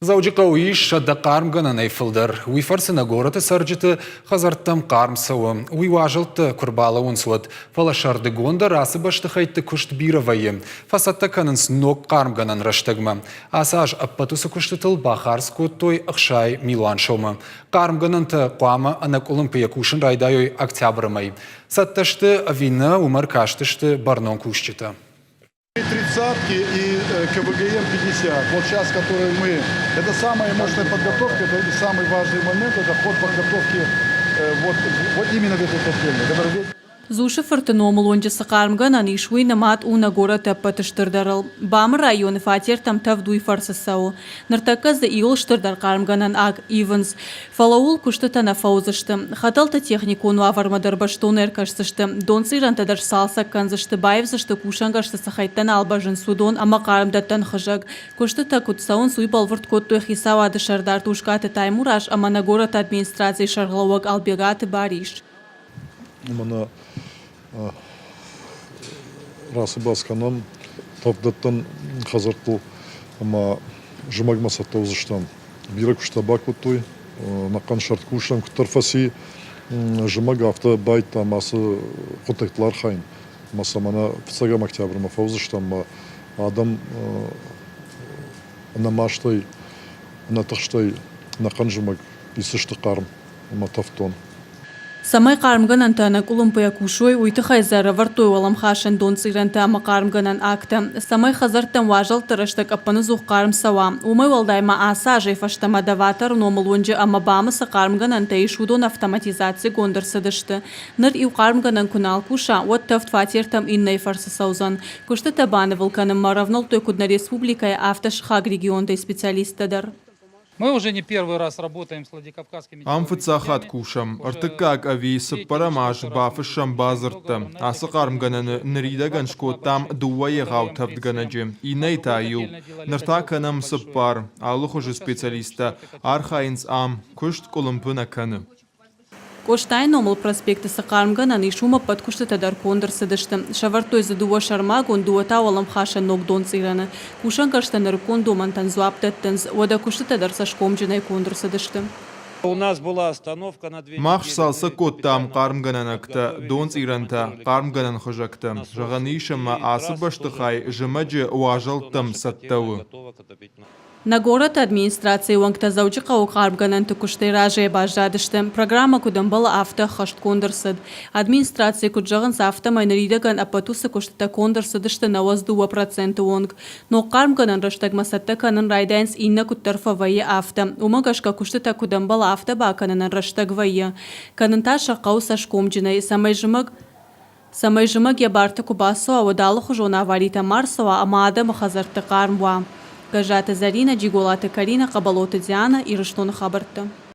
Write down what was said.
Завжди кауиш шадда қарм гана найфылдар. Уйфарсына гораты сарджыты хазарттам қарм сауы. Уйважылты күрбалы онсуат. Фалашарды гонда расы башты хайтты күшт биравайы. Фасатта канынс ног қарм ганан раштагма. Асаж аппатусы күштытыл бахарс коттой ақшай милуан шома. Қарм гананты қуама анак олимпия кушын райдайой октябрымай. Сатташты авина умар каштышты барнон кушчыта. Тридцатки и КВГМ 50. Вот сейчас, которые мы... Это самая мощная подготовка, это самый важный момент, это ход подготовки вот именно в этой котельной. Зушы фыртыном лонжысы қармған анишуй намат уна гора тәппатыштырдарыл. Бамыр районы фатер там тавдуй фарсысау. Ныртаказды иыл штырдар қармганан аг Иванс. Фалаул куштытана фаузышты. Хаталты техникуну авармадар баштуны әркашсышты. Дон сирантадар салса канзышты байвзышты кушангашты сахайттан албажын судон ама қарымдаттан хыжаг. Куштыта кутсаун суй балвырт коттуй хисау адышардар тушкаты таймураш ама на город администрации шарглауаг албегаты бариш. Мана расы басқанан тавдаттан қазартыл ама жымагмаса таузыштан бирак уштабак той наққан шарт кушам кутарфаси жымаг авто байт амасы контактлар хайын маса мана фсагам октябрьма фаузыштан адам намаштай натахштай наққан жымаг исышты қарым ама тавтон. Самай қармған антана кулымпая кушой уйты хайзара вартой олам хашан дон сиранта ама қармганан акта. Самай хазарттан важал тырыштак апаны зух қарм сава. Умай валдайма аса жайфаштама даватар номалонжы ама бамыса қармганан тайшудон автоматизация гондыр сыдышты. Ныр ив қармганан кунал куша, вот тафт фатертам иннай фарсы саузан. Кушты табаны вулканым маравнал той кудна республикая автошхаг региондай специалистадар. Мы уже не первый раз работаем с Владикавказскими... Амфыцахат кушам, артыкак ависы парамаш бафышам базырты. Асы қармгананы ныридаган шкоттам дуайы ғаутавд ганаджи. Инай таю. Ныртаканам сыппар, алых уже специалиста, архайнс ам, күшт колымпына каны. Коштай номал проспекты сақармганан ишума подкушты тадар кондыр сыдышты. Шавартой задуа шармагон дуата олам хаша ног дон цираны. Кушан карштаныр конду мантан зуаптеттенз, ода кушты тадар сашкомджинай кондыр сыдышты. У нас была остановка на 2 недели. Мах салса коттам қармгананакта, дон циранта, қармганан хожакта. Жаганишама асы баштыхай, жымаджи уажалтам саттавы. На город администрации уангта заучықа уқарбганан тукуштай ражай бажадышты. Программа кудамбала авто хашт кондырсыд. Администрация куджағын сафта майнаридаган апатусы куштыта кондырсыдышты наваз 2% уанг. Но қарбганан раштагмасатта канын райдайнс инна куттарфа вайы авто. Умагашка куштыта кудамбала авто баканынан раштаг вайы. Канынта шақау сашкомджинай самай жымаг ябарты кубасуа водалы хужона аварита марсуа амада махазарты қармуа. Гажата Зарина, Джиголата Карина, Кабалота Диана и Рыштон Хабарта.